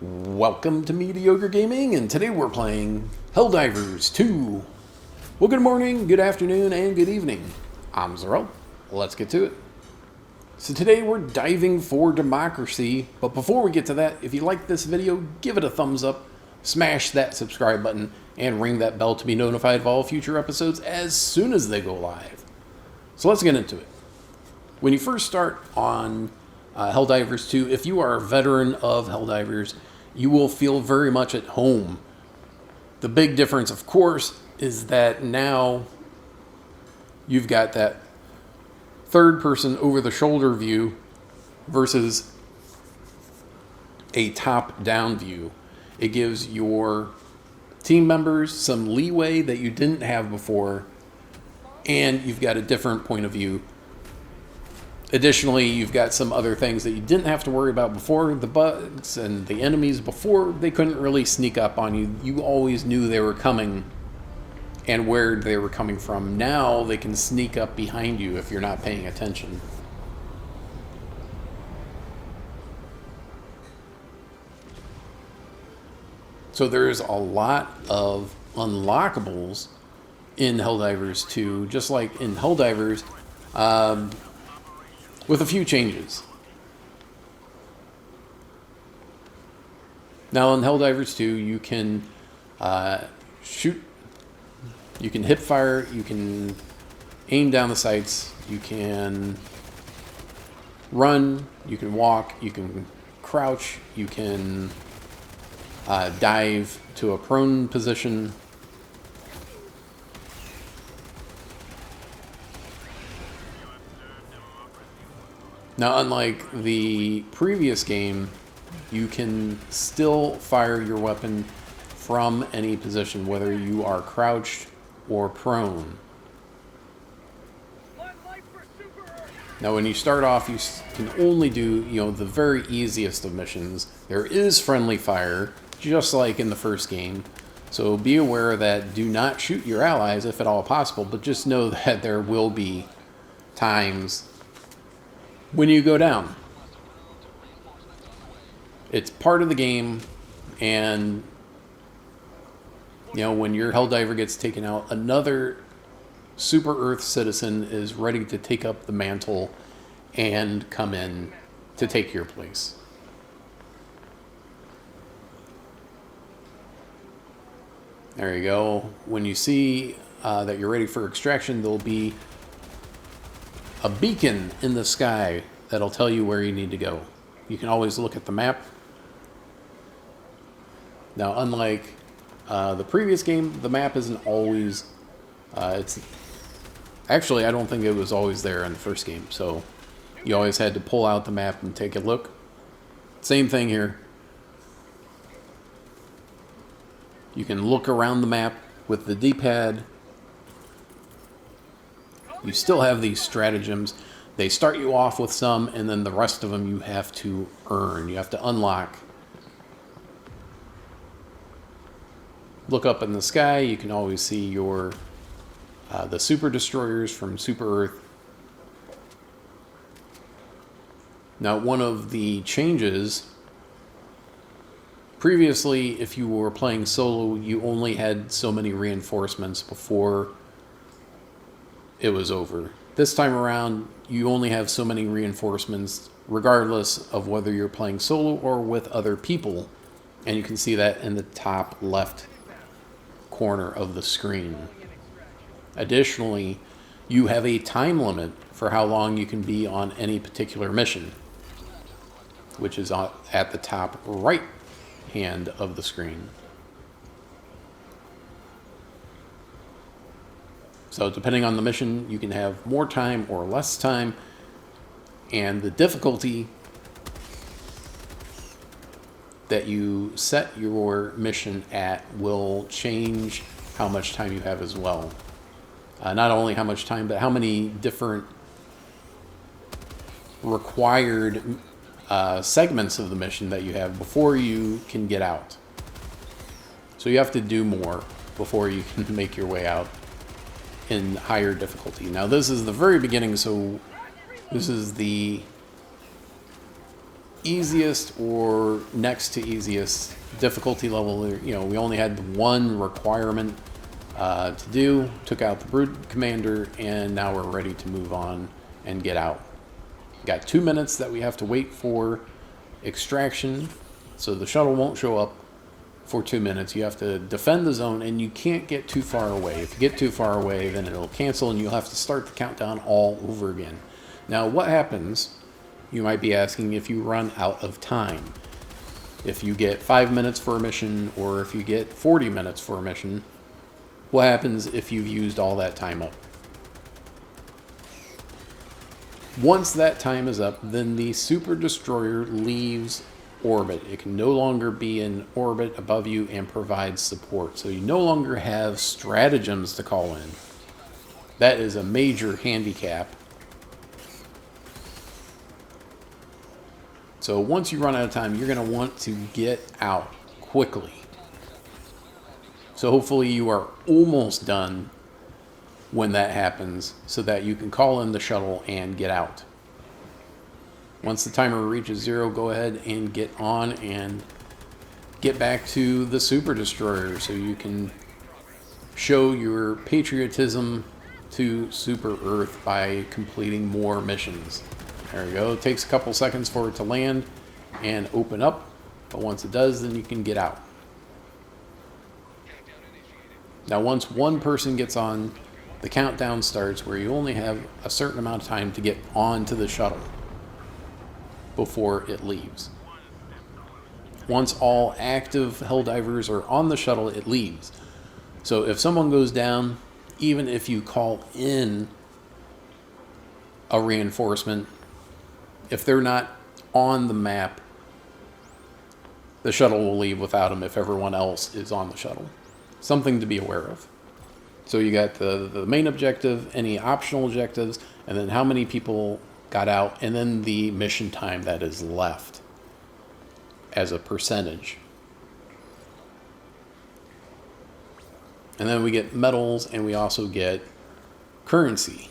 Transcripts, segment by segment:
Welcome to Mediocre Gaming, and today we're playing Helldivers 2. Well, good morning, good afternoon, and good evening. I'm Zero. Let's get to it. So today we're diving for democracy, but before we get to that, if you like this video, give it a thumbs up, smash that subscribe button, and ring that bell to be notified of all future episodes as soon as they go live. So let's get into it. When you first start on Helldivers 2, if you are a veteran of Helldivers, you will feel very much at home. The big difference, of course, is that now you've got that third-person over-the-shoulder view versus a top-down view. It gives your team members some leeway that you didn't have before, and you've got a different point of view. Additionally, you've got some other things that you didn't have to worry about before. The bugs and the enemies before, they couldn't really sneak up on you. You always knew they were coming and where they were coming from. Now they can sneak up behind you if you're not paying attention. So there's a lot of unlockables in Helldivers 2, just like in Helldivers, with a few changes. Now in Helldivers 2, you can shoot, you can hip fire, you can aim down the sights, you can run, you can walk, you can crouch, you can dive to a prone position. Now, unlike the previous game, you can still fire your weapon from any position, whether you are crouched or prone. Now, when you start off, you can only do, the very easiest of missions. There is friendly fire, just like in the first game. So be aware that do not shoot your allies if at all possible, but just know that there will be times when you go down. It's part of the game, and when your Helldiver gets taken out, another Super Earth citizen is ready to take up the mantle and come in to take your place. There you go. When you see that you're ready for extraction, there'll be a beacon in the sky that'll tell you where you need to go. You can always look at the map. Now, unlike the previous game, the map isn't always... Actually, I don't think it was always there in the first game, so you always had to pull out the map and take a look. Same thing here. You can look around the map with the D-pad. You still have these stratagems. They start you off with some, and then the rest of them you have to earn. You have to unlock. Look up in the sky. You can always see your the super destroyers from Super Earth. Now, one of the changes, previously, if you were playing solo, you only had so many reinforcements before it was over. This time around, you only have so many reinforcements, regardless of whether you're playing solo or with other people. And you can see that in the top left corner of the screen. Additionally, you have a time limit for how long you can be on any particular mission, which is at the top right hand of the screen. So depending on the mission, you can have more time or less time, and the difficulty that you set your mission at will change how much time you have as well. Not only how much time, but how many different required segments of the mission that you have before you can get out. So you have to do more before you can make your way out in higher difficulty. Now this is the very beginning, so this is the easiest or next to easiest difficulty level. You know, we only had one requirement to do, took out the Brood Commander, and now we're ready to move on and get out. Got 2 minutes that we have to wait for extraction, so the shuttle won't show up for 2 minutes. You have to defend the zone, and you can't get too far away. If you get too far away, then it'll cancel, and you'll have to start the countdown all over again. Now, what happens, you might be asking, if you run out of time? If you get 5 minutes for a mission, or if you get 40 minutes for a mission, what happens if you've used all that time up? Once that time is up, then the Super Destroyer leaves orbit. It can no longer be in orbit above you and provide support. So you no longer have stratagems to call in. That is a major handicap. So once you run out of time, you're going to want to get out quickly. So hopefully you are almost done when that happens, so that you can call in the shuttle and get out. Once the timer reaches 0, go ahead and get on and get back to the Super Destroyer so you can show your patriotism to Super Earth by completing more missions. There we go. It takes a couple seconds for it to land and open up, but once it does, then you can get out. Now, once one person gets on, the countdown starts where you only have a certain amount of time to get onto the shuttle before it leaves. Once all active Helldivers are on the shuttle, it leaves. So if someone goes down, even if you call in a reinforcement, if they're not on the map, the shuttle will leave without them if everyone else is on the shuttle. Something to be aware of. So you got the main objective, any optional objectives, and then how many people got out, and then the mission time that is left as a percentage. And then we get medals, and we also get currency.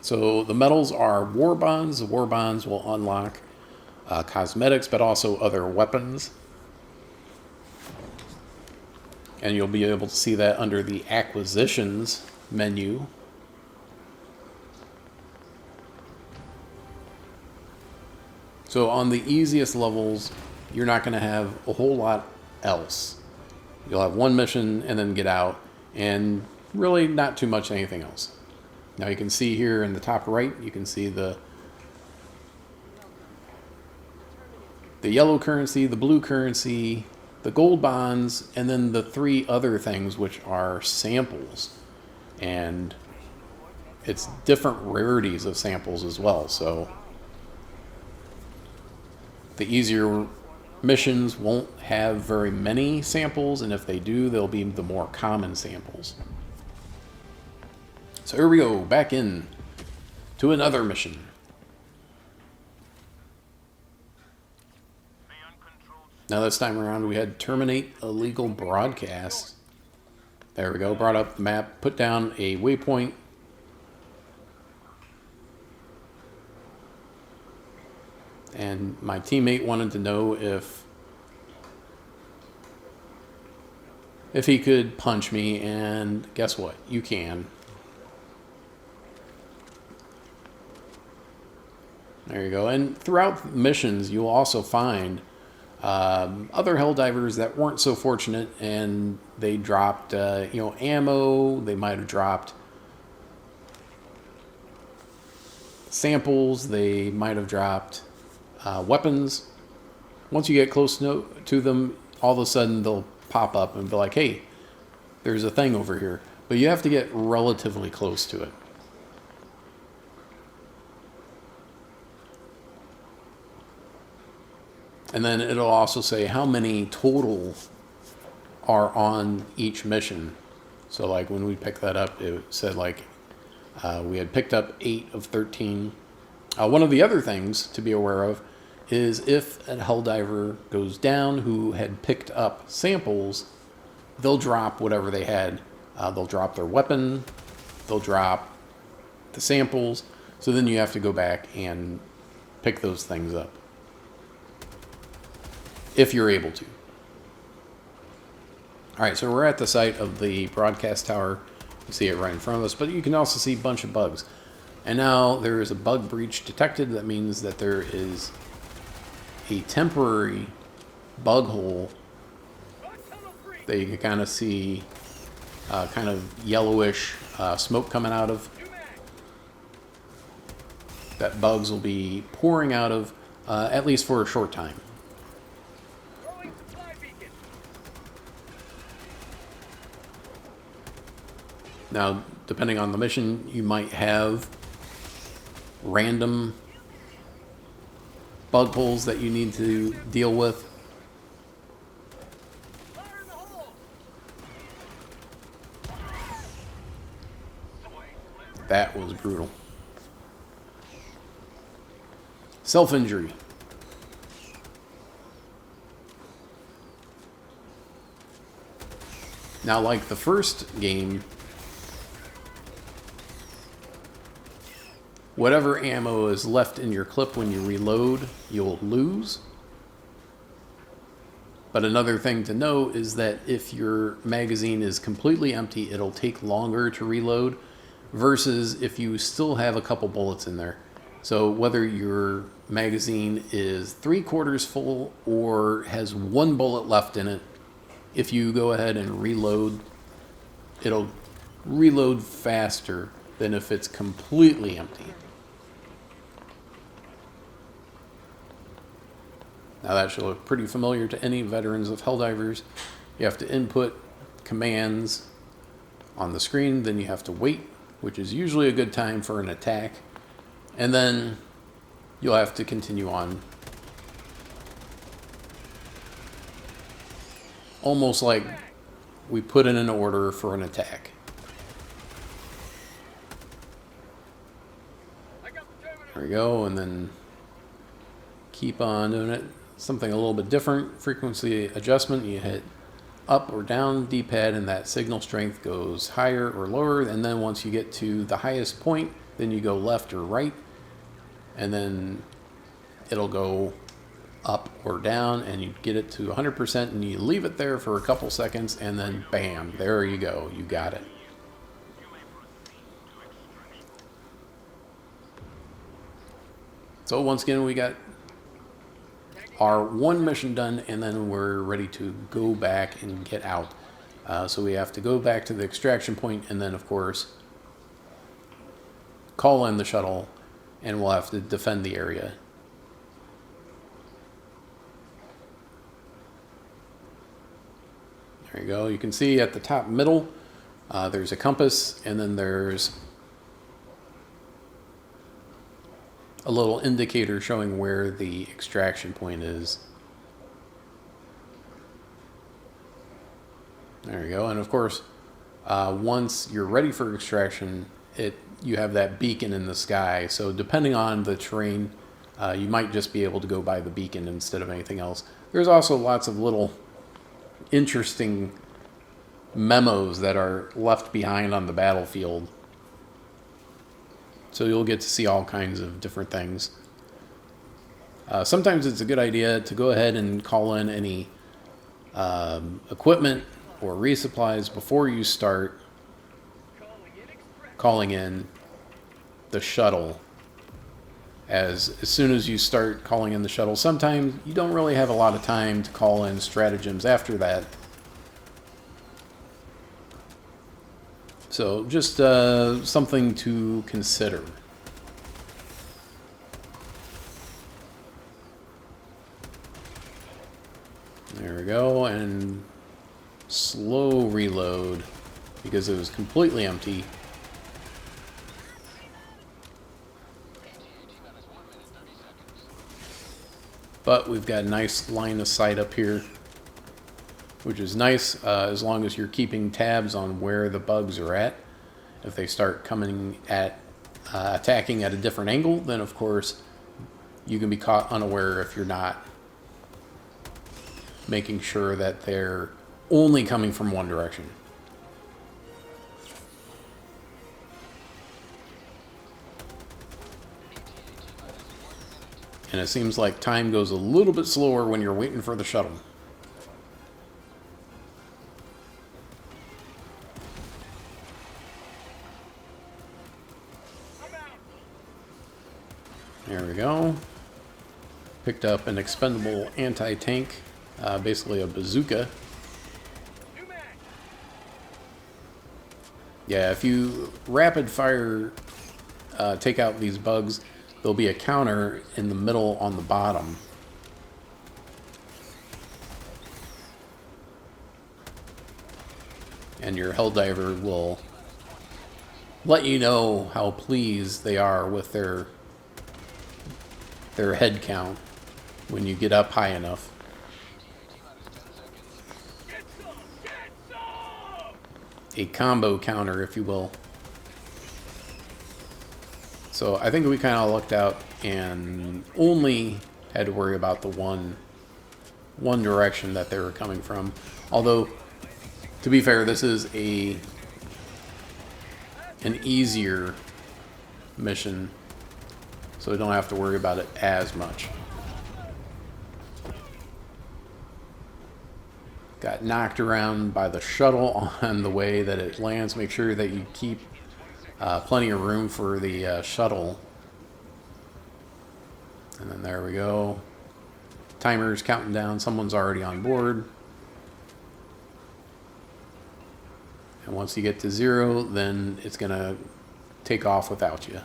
So the medals are war bonds. The war bonds will unlock cosmetics, but also other weapons. And you'll be able to see that under the acquisitions menu. So on the easiest levels, you're not going to have a whole lot else. You'll have one mission and then get out, and really not too much anything else. Now you can see here in the top right, you can see the yellow currency, the blue currency, the gold bonds, and then the 3 other things, which are samples. And it's different rarities of samples as well. So the easier missions won't have very many samples, and if they do, they'll be the more common samples. So here we go, back in to another mission. Now this time around we had terminate illegal broadcast. There we go, brought up the map, put down a waypoint. And my teammate wanted to know if he could punch me, and guess what? You can. There you go. And throughout missions, you'll also find other Helldivers that weren't so fortunate, and they dropped, ammo. They might have dropped samples. They might have dropped weapons. Once you get close to them, all of a sudden they'll pop up and be like, "Hey, there's a thing over here." But you have to get relatively close to it. And then it'll also say how many total are on each mission. So like when we picked that up, it said like we had picked up 8 of 13. One of the other things to be aware of is if a Helldiver goes down who had picked up samples, they'll drop whatever they had. They'll drop their weapon, they'll drop the samples, So then you have to go back and pick those things up. If you're able to. Alright, so we're at the site of the broadcast tower. You see it right in front of us, but you can also see a bunch of bugs. And now there is a bug breach detected. That means that there is a temporary bug hole that you can kind of see kind of yellowish smoke coming out of. That bugs will be pouring out of, at least for a short time. Now, depending on the mission, you might have random bug holes that you need to deal with. That was brutal. Self-injury. Now, like the first game, whatever ammo is left in your clip when you reload, you'll lose. But another thing to note is that if your magazine is completely empty, it'll take longer to reload versus if you still have a couple bullets in there. So whether your magazine is 3/4 full or has one bullet left in it, if you go ahead and reload, it'll reload faster than if it's completely empty. Now that should look pretty familiar to any veterans of Helldivers. You have to input commands on the screen, then you have to wait, which is usually a good time for an attack, and then you'll have to continue on. Almost like we put in an order for an attack. There we go, and then keep on doing it. Something a little bit different. Frequency adjustment, you hit up or down D-pad and that signal strength goes higher or lower, and then once you get to the highest point, then you go left or right, and then it'll go up or down, and you get it to 100%, and you leave it there for a couple seconds, and then bam, there you go, you got it. So once again, we got our one mission done, and then we're ready to go back and get out. So we have to go back to the extraction point, and then of course call in the shuttle, and we'll have to defend the area. There you go. You can see at the top middle there's a compass, and then there's a little indicator showing where the extraction point is. There you go. And of course, once you're ready for extraction, you have that beacon in the sky. So depending on the terrain, you might just be able to go by the beacon instead of anything else. There's also lots of little interesting memos that are left behind on the battlefield. So you'll get to see all kinds of different things. Sometimes it's a good idea to go ahead and call in any equipment or resupplies before you start calling in the shuttle. As soon as you start calling in the shuttle, sometimes you don't really have a lot of time to call in stratagems after that. So just something to consider. There we go, and slow reload because it was completely empty. But we've got a nice line of sight up here, which is nice as long as you're keeping tabs on where the bugs are at. If they start coming at attacking at a different angle, then of course you can be caught unaware if you're not making sure that they're only coming from one direction. And it seems like time goes a little bit slower when you're waiting for the shuttle. There we go. Picked up an expendable anti-tank, basically a bazooka. Yeah, if you rapid fire take out these bugs, there'll be a counter in the middle on the bottom. And your Helldiver will let you know how pleased they are with their head count when you get up high enough. A combo counter, if you will. So I think we kind of lucked out and only had to worry about the one direction that they were coming from. Although, to be fair, this is an easier mission, so we don't have to worry about it as much. Got knocked around by the shuttle on the way that it lands. Make sure that you keep plenty of room for the shuttle. And then there we go. Timer's counting down. Someone's already on board. And once you get to 0, then it's going to take off without you.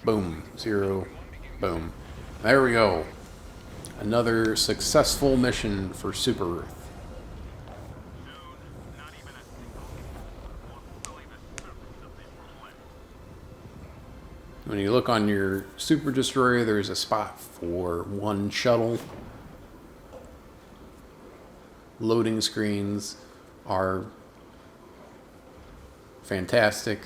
Boom. 0. Boom. There we go. Another successful mission for Super Earth. When you look on your Super Destroyer, there's a spot for one shuttle. Loading screens are fantastic.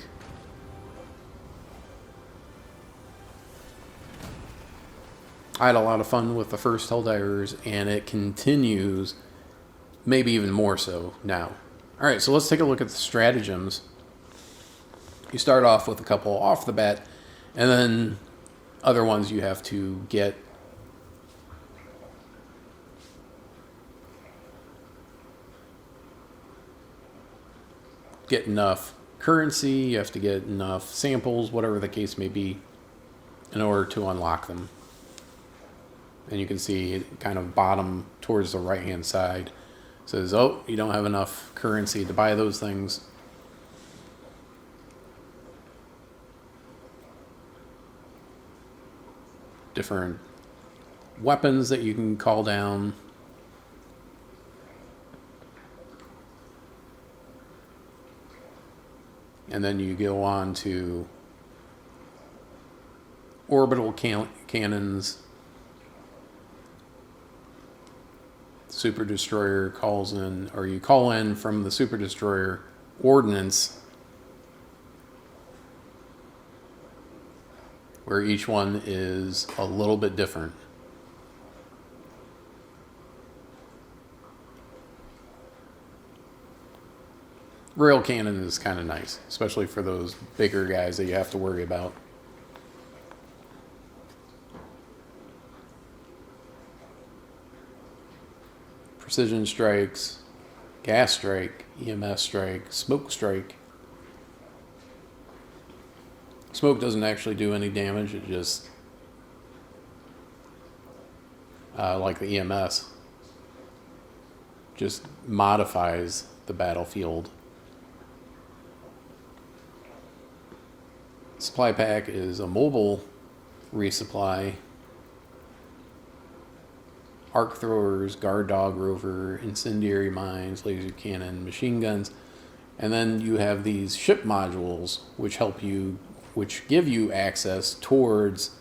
I had a lot of fun with the first Helldivers, and it continues, maybe even more so now. Alright, so let's take a look at the stratagems. You start off with a couple off the bat, and then other ones you have to get enough currency, you have to get enough samples, whatever the case may be, in order to unlock them. And you can see it kind of bottom towards the right hand side. It says, oh, you don't have enough currency to buy those things. Different weapons that you can call down. And then you go on to orbital cannons. Super Destroyer calls in, or you call in from the Super Destroyer ordnance, where each one is a little bit different. Rail cannon is kind of nice, especially for those bigger guys that you have to worry about. Precision strikes, gas strike, EMS strike, smoke strike. Smoke doesn't actually do any damage, it just, like the EMS, just modifies the battlefield. Supply pack is a mobile resupply. Arc throwers, guard dog rover, incendiary mines, laser cannon, machine guns, and then you have these ship modules which give you access towards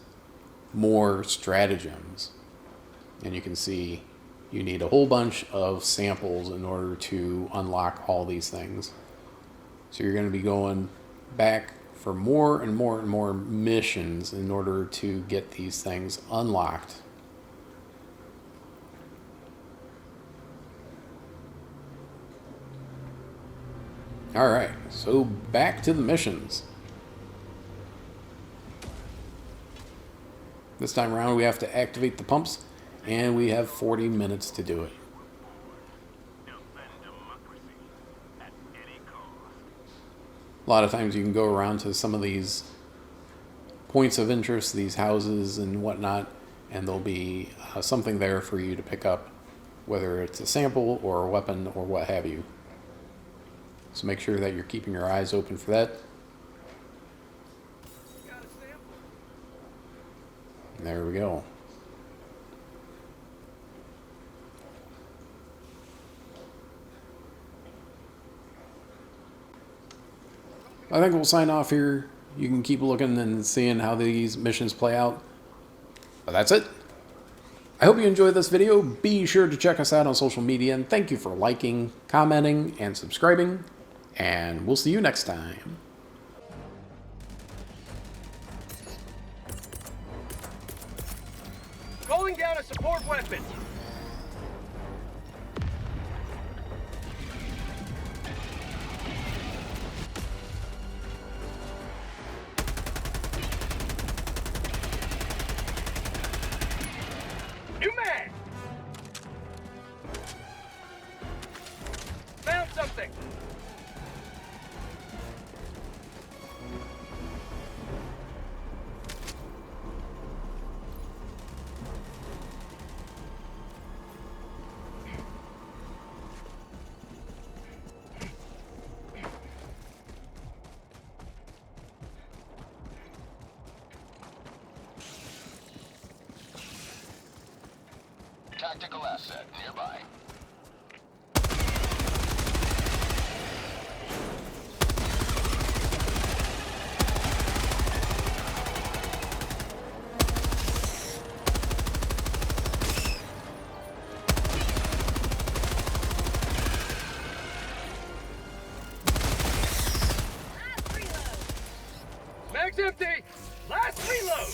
more stratagems. And you can see you need a whole bunch of samples in order to unlock all these things. So you're going to be going back for more and more and more missions in order to get these things unlocked. Alright, so back to the missions. This time around we have to activate the pumps, and we have 40 minutes to do it. A lot of times you can go around to some of these points of interest, these houses and whatnot, and there'll be something there for you to pick up, whether it's a sample or a weapon or what have you. So make sure that you're keeping your eyes open for that. There we go. I think we'll sign off here. You can keep looking and seeing how these missions play out. But that's it. I hope you enjoyed this video. Be sure to check us out on social media, and thank you for liking, commenting, and subscribing. And we'll see you next time. Calling down a support weapon. New mag. Found something. Tactical asset nearby. Mag's empty. Last reload.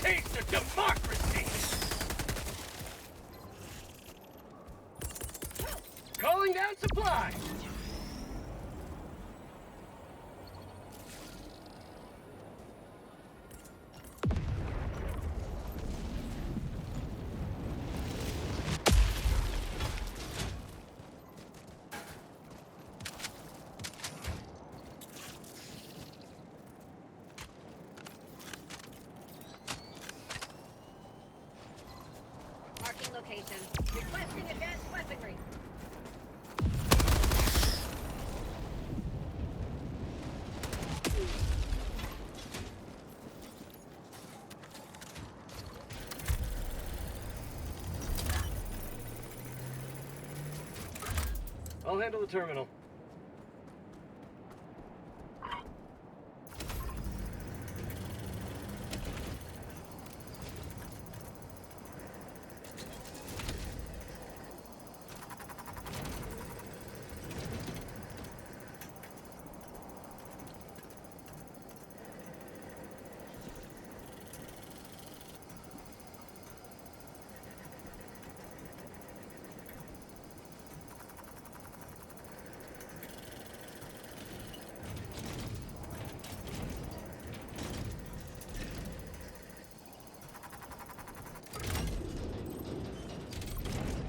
Taste of democracy! Calling down supplies! Location. Requesting advanced weaponry. I'll handle the terminal.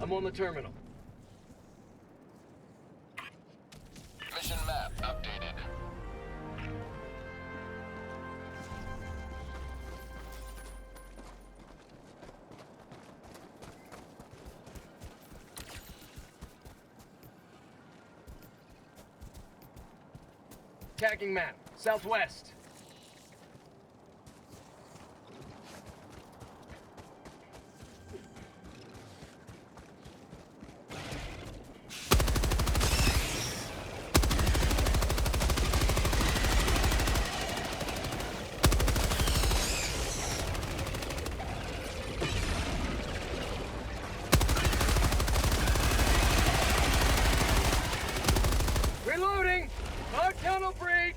I'm on the terminal. Mission map updated. Tagging map. Southwest. Reloading! Our tunnel breach!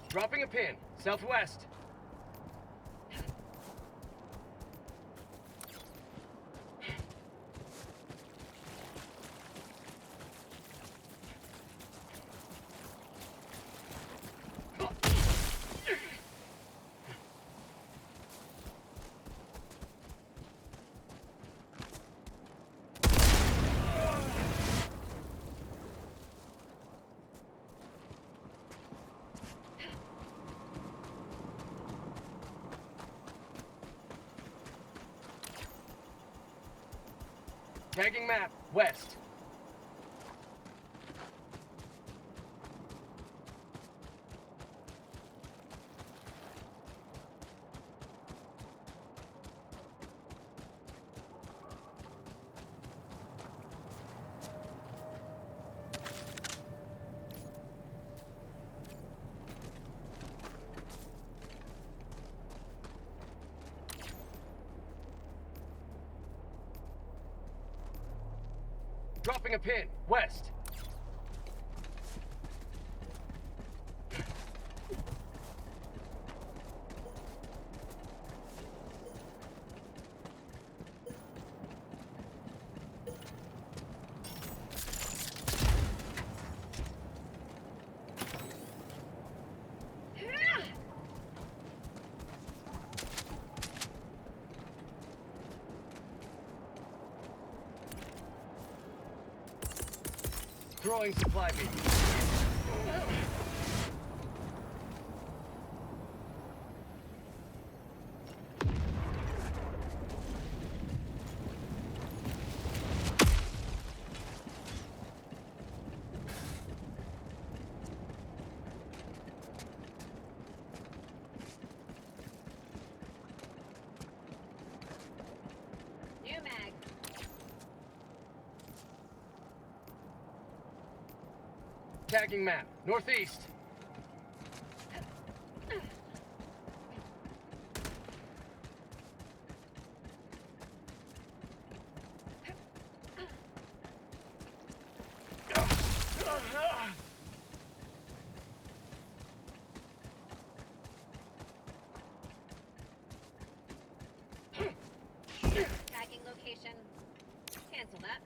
Dropping a pin. Southwest. Tagging map. West. Dropping a pin. West. Throwing supply beam. New mag. Tagging map. Northeast. Tagging location. Cancel that.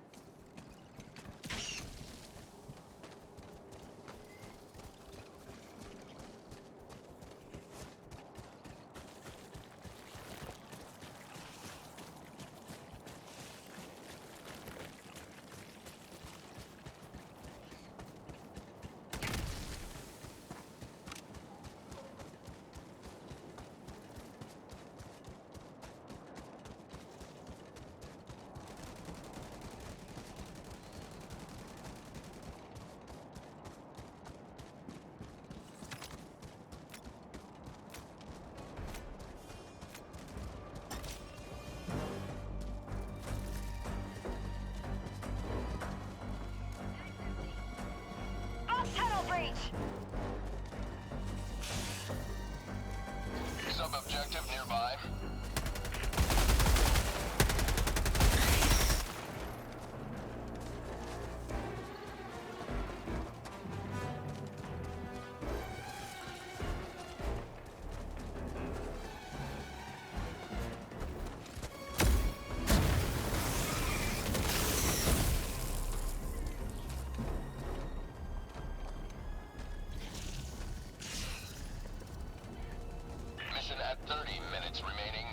Tunnel breach! Sub-objective nearby. Mission at 30 minutes remaining.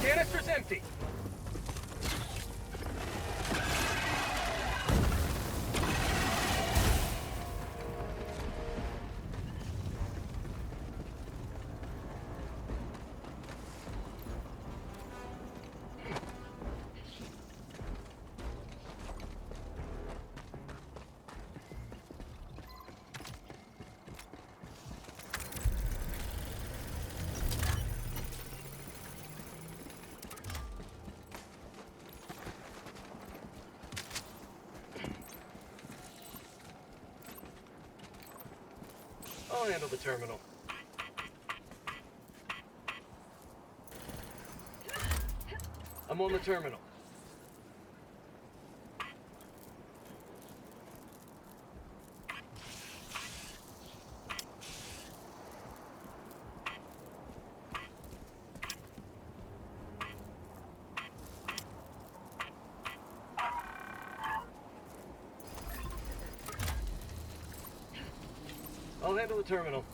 Canister's empty. I'll handle the terminal. I'm on the terminal. I'll handle the terminal.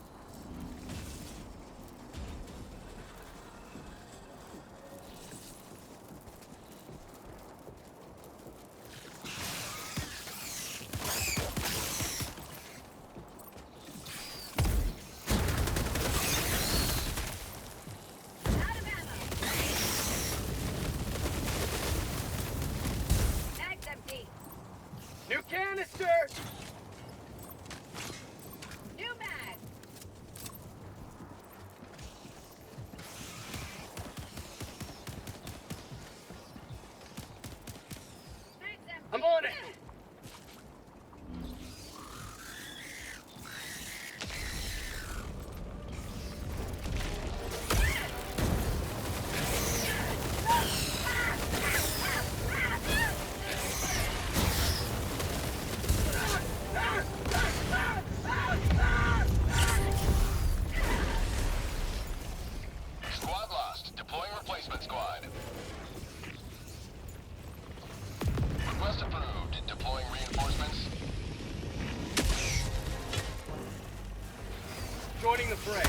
Out of ammo. Mag's empty. New canister! New mag. Mag's empty. I'm on it! Squad lost. Deploying replacement squad. Request approved. Deploying reinforcements. Joining the fray.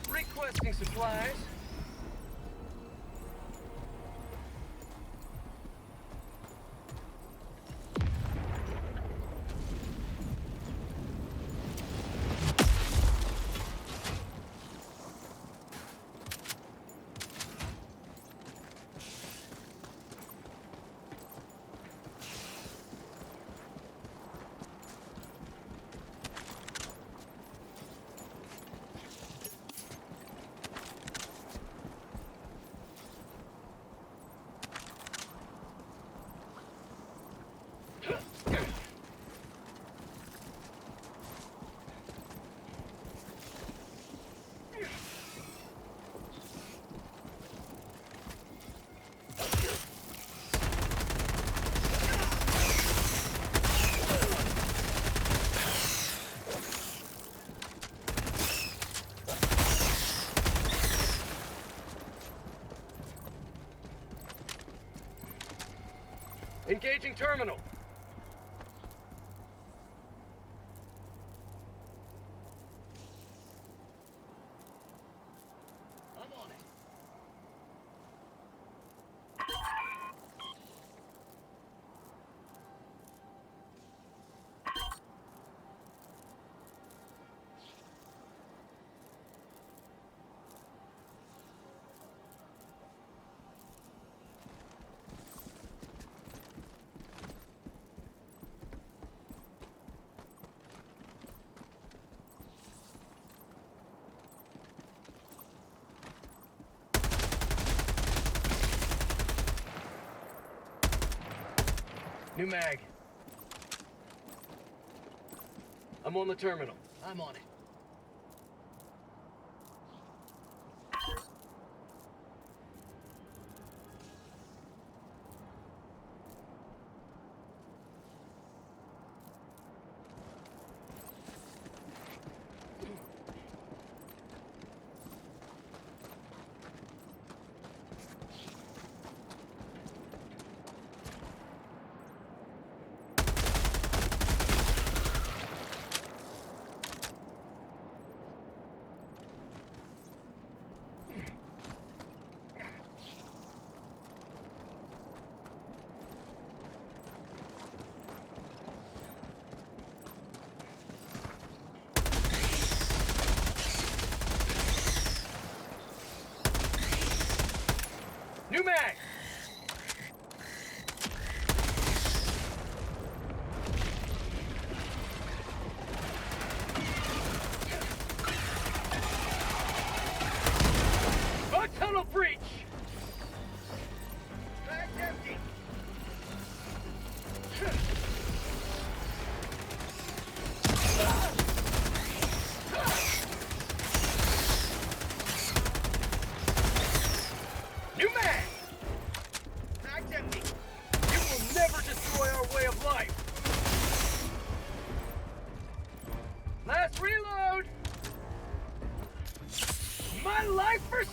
Requesting supplies. Engaging terminal. I'm on it. New mag. I'm on the terminal. I'm on it.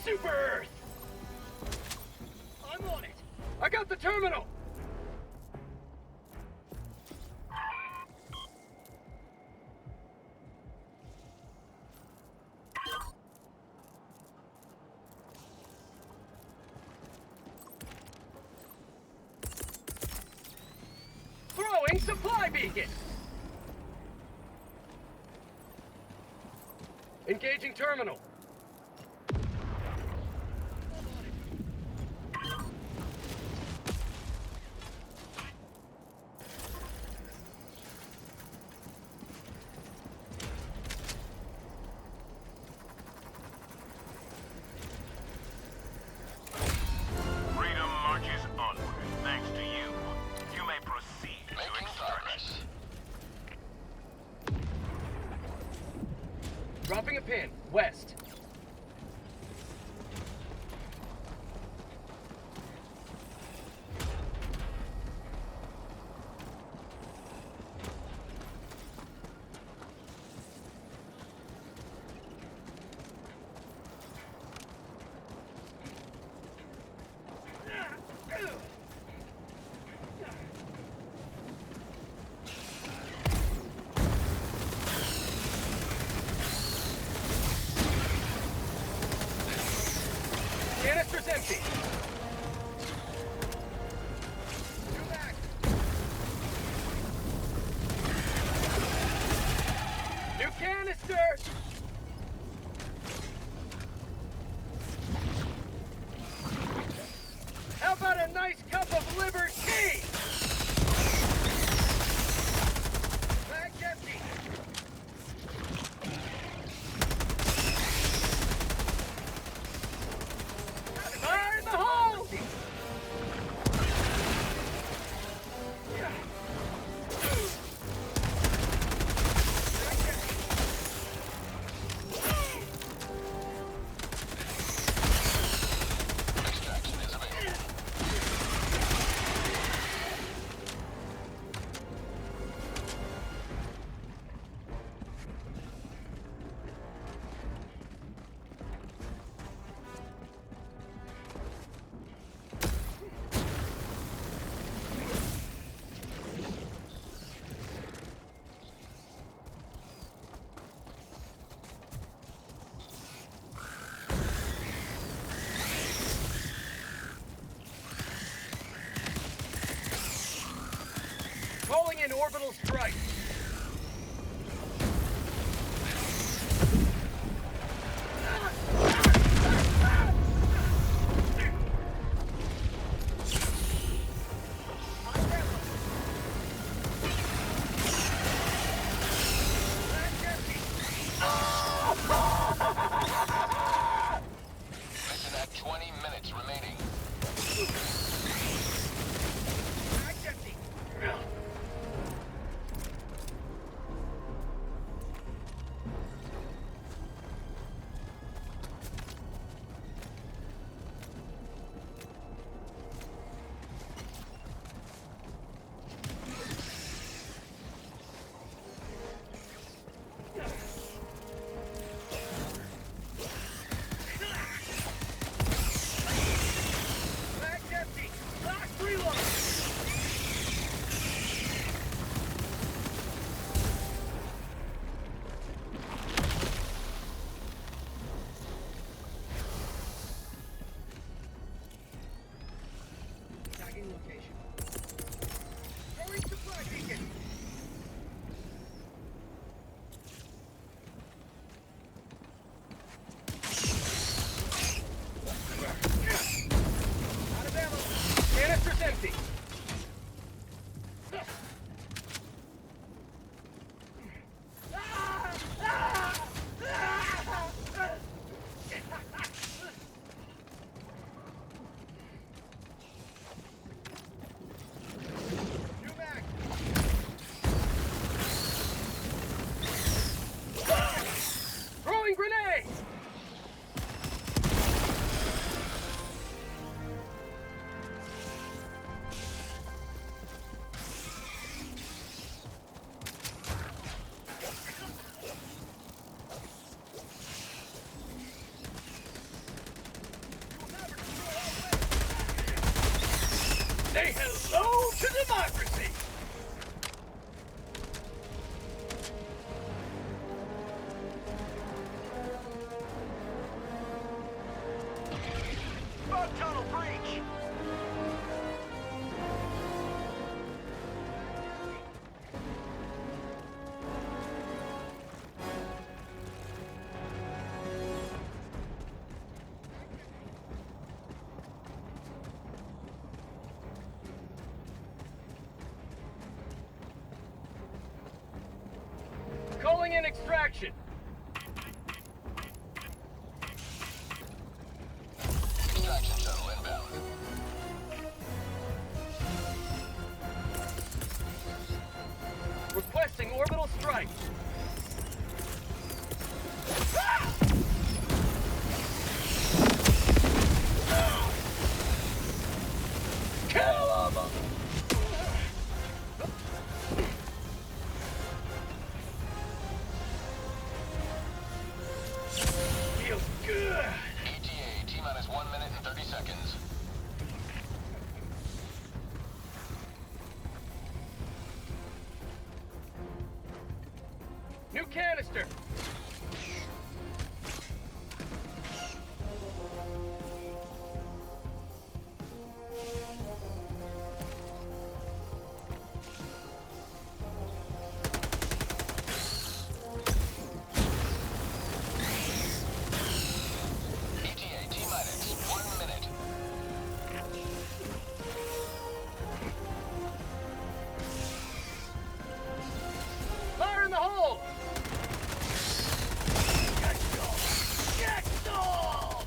Super Earth! I'm on it! I got the terminal! Throwing supply beacon! Engaging terminal! Freedom marches onward, thanks to you. You may proceed to Making extraction. progress. Dropping a pin, west. Canister's empty. Two back. New canister. How about a nice cup of liver tea? Bag's empty. Fire in the hole! Extraction is available. Calling in orbital strike. Mission at 20 minutes remaining. Bag's empty. begin extraction. Extraction shuttle inbound. Requesting orbital strike. Kill them! Feels good. ETA, T-minus 1 minute and 30 seconds. New canister. ETA, T-minus 1 minute. Fire in the hole! Get all!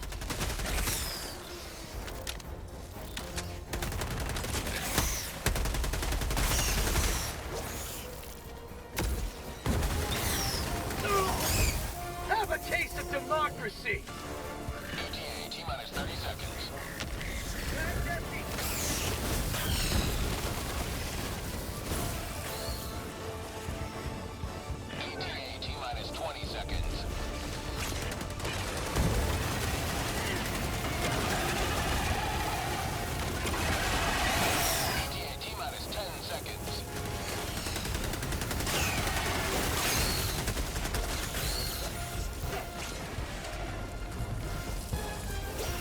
Have a taste of democracy! ETA, T-minus 30 seconds. ETA, T-minus 20 seconds. ETA, T-minus 10 seconds.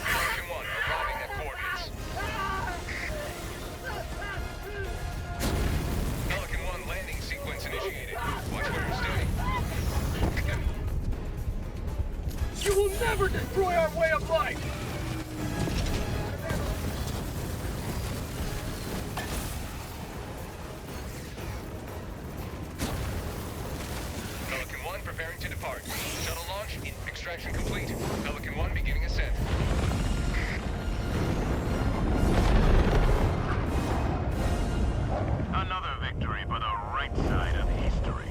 Falcon 1 arriving at coordinates. Pelican 1 landing sequence initiated. Watch where you're staying. You will never destroy our way of life! Pelican 1 preparing to depart. Shuttle launch in extraction complete. Pelican 1 beginning ascent. Another victory for the right side of history.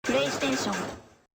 PlayStation